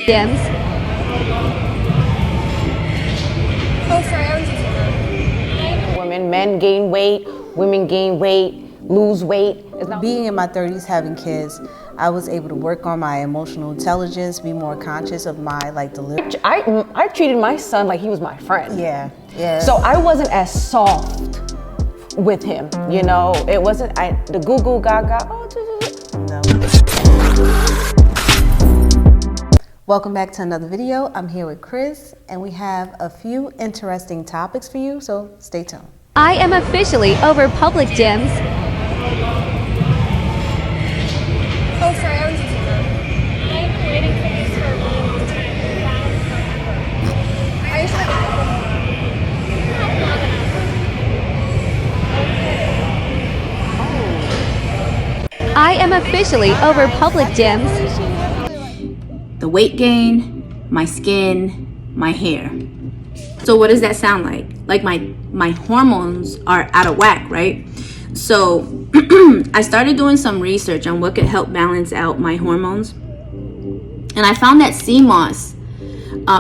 gyms. Oh, sorry, I was using Women, men gain weight, women gain weight, lose weight. Being in my 30s, having kids, I was able to work on my emotional intelligence, be more conscious of my delivery. I treated my son like he was my friend. Yeah. So I wasn't as soft with him, you know. It wasn't the goo goo gaga. No. Welcome back to another video. I'm here with Chris, and we have a few interesting topics for you, so stay tuned. I am officially over public gyms. Oh, sorry, I was using that. I've been waiting for these for a really long time. I used to I am officially over public gyms. The weight gain, my skin, my hair. So what does that sound like? Like my hormones are out of whack, right? So I started doing some research on what could help balance out my hormones. And I found that CMOS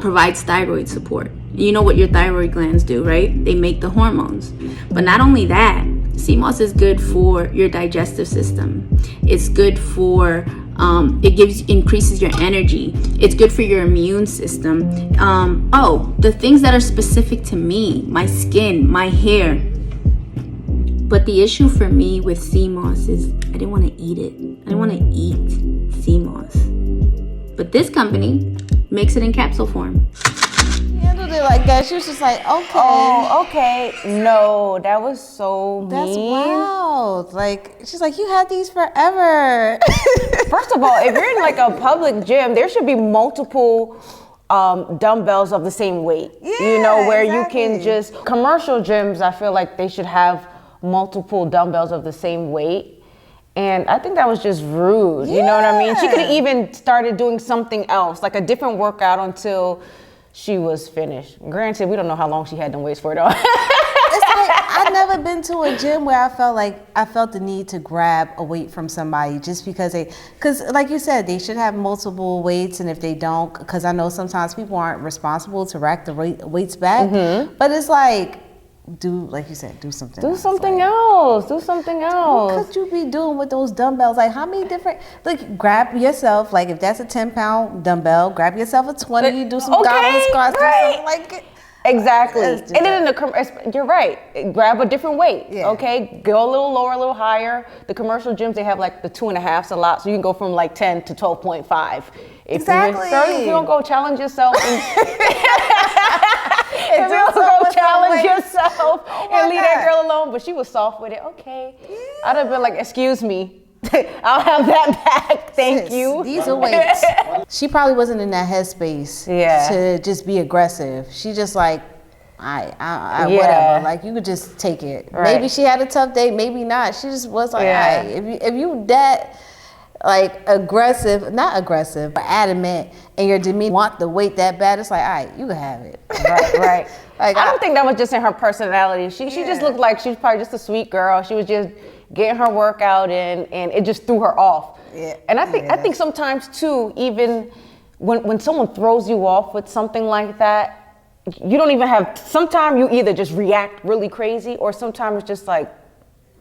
provides thyroid support. You know what your thyroid glands do, right? They make the hormones. But not only that, CMOS is good for your digestive system. It's good for increases your energy. It's good for your immune system. The things that are specific to me, my skin, my hair. But the issue for me with CMOS is I didn't want to eat it. I didn't want to eat CMOS. But this company makes it in capsule form. Handled it like that. She was just like, okay. Oh, okay. No, that was so mean. That's wild. She's like, you had these forever. First of all, if you're in a public gym, there should be multiple dumbbells of the same weight. Yeah, where exactly. you can just, commercial gyms, I feel like they should have multiple dumbbells of the same weight. And I think that was just rude. You know what I mean? She could have even started doing something else, like a different workout until she was finished. Granted, we don't know how long she had them weights for though. I've never been to a gym where I felt the need to grab a weight from somebody just because like you said, they should have multiple weights, and if they don't, because I know sometimes people aren't responsible to rack the weights back, but it's like, like you said, do something else. Do something else. What could you be doing with those dumbbells? Like, how many different, grab yourself, if that's a 10-pound dumbbell, grab yourself a 20, do some goblet squats, do something like it. Exactly. And then you're right. Grab a different weight. Yeah. Okay. Go a little lower, a little higher. The commercial gyms, they have the 2.5s a lot, so you can go from 10 to 12.5. Exactly. If you don't go challenge yourself, and if you don't go challenge yourself and leave that girl alone, but she was soft with it. Okay. Yeah. I'd have been like, excuse me. I'll have that back. Thank you. These are weights. She probably wasn't in that headspace to just be aggressive. She just whatever. You could just take it. Right. Maybe she had a tough day. Maybe not. She just was like, all right. If you that aggressive, not aggressive, but adamant, and your demeanor want the weight that bad, it's like, all right, you can have it. Right. I don't think that was just in her personality. She just looked like she was probably just a sweet girl. She was just getting her workout in, and it just threw her off. Yeah. And I think sometimes too, even when someone throws you off with something like that, you don't even have. Sometimes you either just react really crazy, or sometimes it's just like,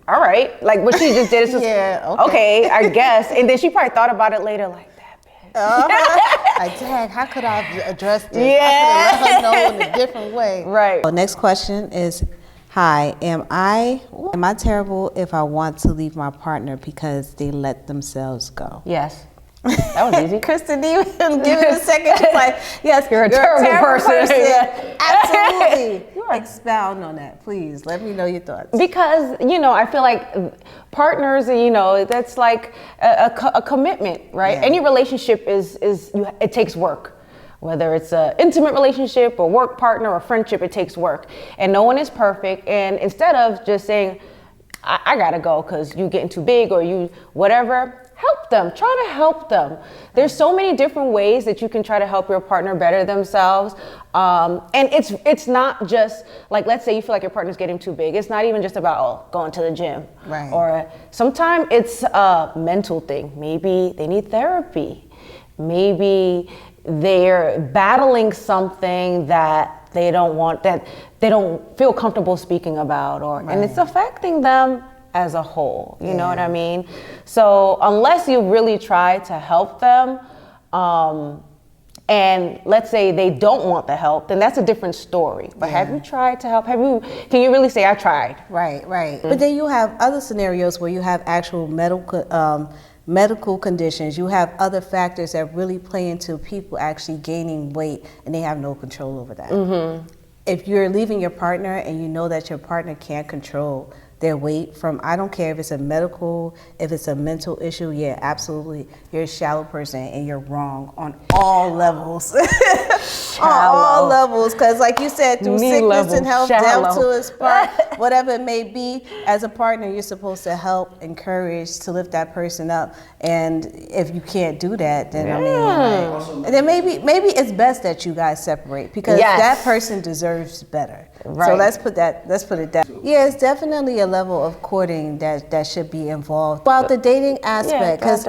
all right, what she just did is just okay, I guess. And then she probably thought about it later, that bitch. Dang, how could I have addressed this? Yeah. I could have let her know in a different way. Right. So next question is, hi, am I terrible if I want to leave my partner because they let themselves go? Yes. That was easy. Kristen, give it a second. She's like, yes, you're a terrible person. Absolutely. Expound on that, please. Let me know your thoughts. Because, I feel like partners, that's like a commitment, right? Yeah. Any relationship it takes work. Whether it's an intimate relationship, a work partner, or friendship, it takes work. And no one is perfect. And instead of just saying, I gotta go because you getting too big or you whatever, help them. Try to help them. There's so many different ways that you can try to help your partner better themselves. And it's not just let's say you feel like your partner's getting too big. It's not even just about going to the gym. Right. Or sometimes it's a mental thing. Maybe they need therapy. Maybe they're battling something that they don't want, that they don't feel comfortable speaking about, and it's affecting them as a whole, you know what I mean? So unless you really try to help them, and let's say they don't want the help, then that's a different story. But have you tried to help? Can you really say I tried? Right. But then you have other scenarios where you have actual medical conditions. You have other factors that really play into people actually gaining weight and they have no control over that. If you're leaving your partner and you know that your partner can't control their weight from, I don't care if it's a medical, if it's a mental issue, yeah, absolutely. You're a shallow person and you're wrong on all levels. On all levels, because like you said, through sickness and health, down to its part, whatever it may be, as a partner, you're supposed to help, encourage, to lift that person up. And if you can't do that, then I mean, and then maybe it's best that you guys separate, because that person deserves better. So let's put it down. Yeah, it's definitely a level of courting that should be involved. About the dating aspect, because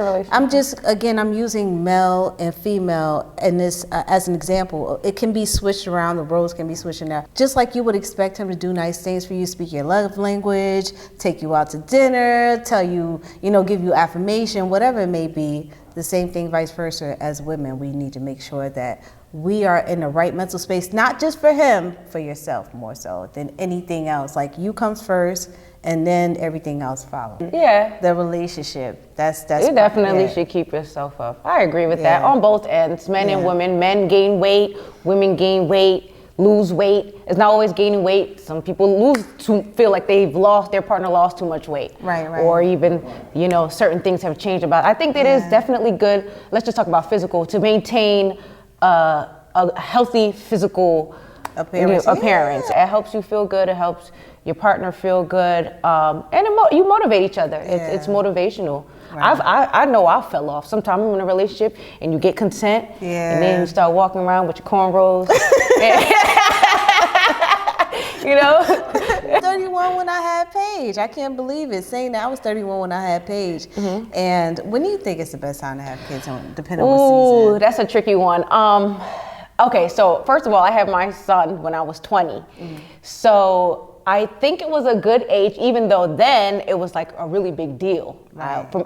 I'm using male and female in this as an example. It can be switched around, the roles can be switched around. Just like you would expect him to do nice things for you, speak your love language, take you out to dinner, tell you, give you affirmation, whatever it may be. The same thing vice versa as women. We need to make sure that we are in the right mental space, not just for him, for yourself more so than anything else. Like, you comes first and then everything else follows. Yeah. The relationship, that's you definitely should keep yourself up. I agree with that on both ends, men and women. Men gain weight, women gain weight, lose weight. It's not always gaining weight. Some people feel like their partner lost too much weight. Right. Or even, certain things have changed about it. I think that it is definitely good, let's just talk about physical, to maintain a healthy physical appearance. It helps you feel good. It helps your partner feel good, and you motivate each other. It's motivational. Right. I know I fell off. Sometimes I'm in a relationship and you get content, and then you start walking around with your cornrows. 31 when I had Paige. I can't believe it. Saying that I was 31 when I had Paige. And when do you think it's the best time to have kids, depending on what season? That's a tricky one. Okay, so first of all, I had my son when I was 20. So I think it was a good age, even though then it was like a really big deal.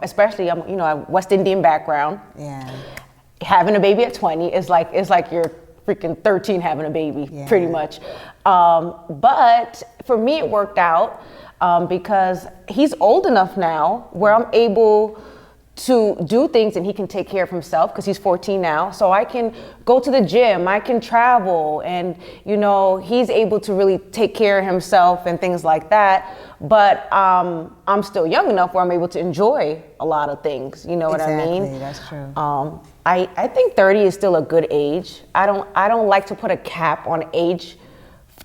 Especially, I'm a West Indian background. Yeah. Having a baby at 20 is like you're freaking 13 having a baby, pretty much. But for me, it worked out because he's old enough now where I'm able to do things and he can take care of himself because he's 14 now. So I can go to the gym, I can travel, and he's able to really take care of himself and things like that. But I'm still young enough where I'm able to enjoy a lot of things. You know what I mean? Exactly, that's true. I think 30 is still a good age. I don't like to put a cap on age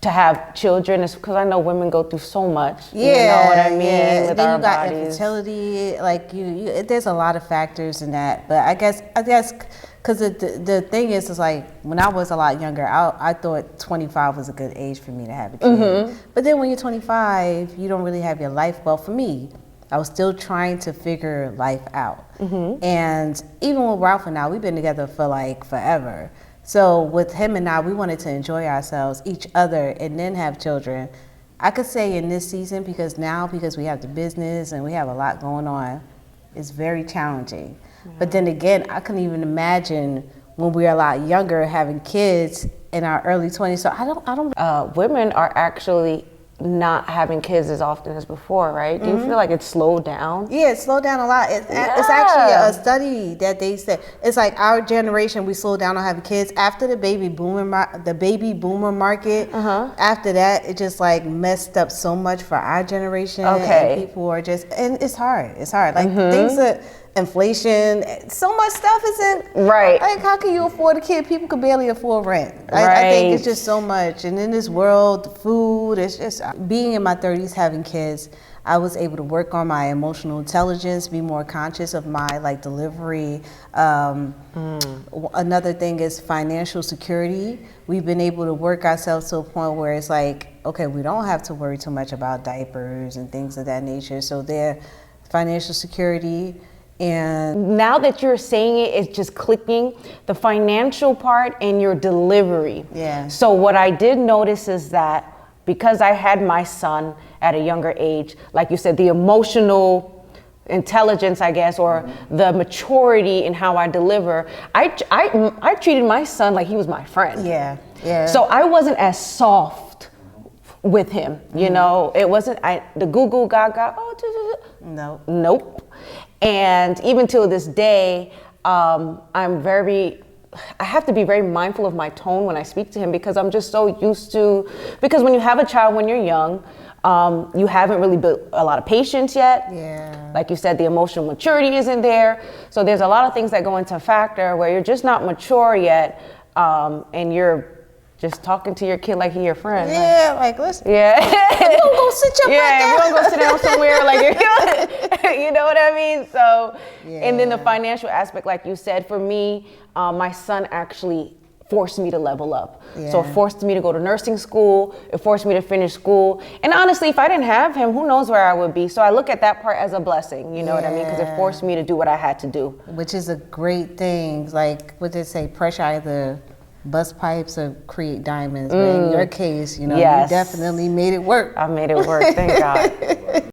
to have children, is because I know women go through so much. You know what I mean? With then you got infertility, like you there's a lot of factors in that. But I guess because the thing is like when I was a lot younger, I thought 25 was a good age for me to have a kid. But then when you're 25, you don't really have your life. Well, for me, I was still trying to figure life out. And even with Ralph and I, we've been together for like forever. So with him and I, we wanted to enjoy ourselves, each other, and then have children. I could say in this season, because we have the business and we have a lot going on, it's very challenging. But then again, I couldn't even imagine when we were a lot younger having kids in our early 20s. So I don't. Women are actually not having kids as often as before, right? Do you feel like it's slowed down? Yeah, it's slowed down a lot. It's actually a study that they said. It's like our generation, we slowed down on having kids. After the baby boomer market, after that, it just like messed up so much for our generation. Okay. And people are and it's hard. It's hard. Like things that, inflation, so much stuff isn't right. Like, how can you afford a kid? People could barely afford rent. I think it's just so much. And in this world, food, it's just being in my 30s, having kids, I was able to work on my emotional intelligence, be more conscious of my delivery. Another thing is financial security. We've been able to work ourselves to a point where it's like, okay, we don't have to worry too much about diapers and things of that nature. So financial security. And now that you're saying it, it's just clicking, the financial part and your delivery. Yeah. So what I did notice is that because I had my son at a younger age, like you said, the emotional intelligence, I guess, or the maturity in how I deliver, I treated my son like he was my friend. yeah, yeah. So I wasn't as soft with him, you know. It wasn't the goo goo gaga. no. Nope. And even till this day, I have to be very mindful of my tone when I speak to him, because I'm just so used to, because when you have a child when you're young, you haven't really built a lot of patience yet. Yeah. Like you said, the emotional maturity isn't there. So there's a lot of things that go into factor where you're just not mature yet, and you're just talking to your kid like he your friend. Yeah, like listen. Yeah. You gonna go sit your butt Yeah, down. we're gonna go sit down somewhere, like, you know what I mean? So, and then the financial aspect, like you said, for me, my son actually forced me to level up. So it forced me to go to nursing school, it forced me to finish school. And honestly, if I didn't have him, who knows where I would be? So I look at that part as a blessing, you know what I mean? Because it forced me to do what I had to do. Which is a great thing. Like, what did they say? Pressure either bust pipes or create diamonds. But in your case, you know, Yes. you definitely made it work. I made it work, thank God.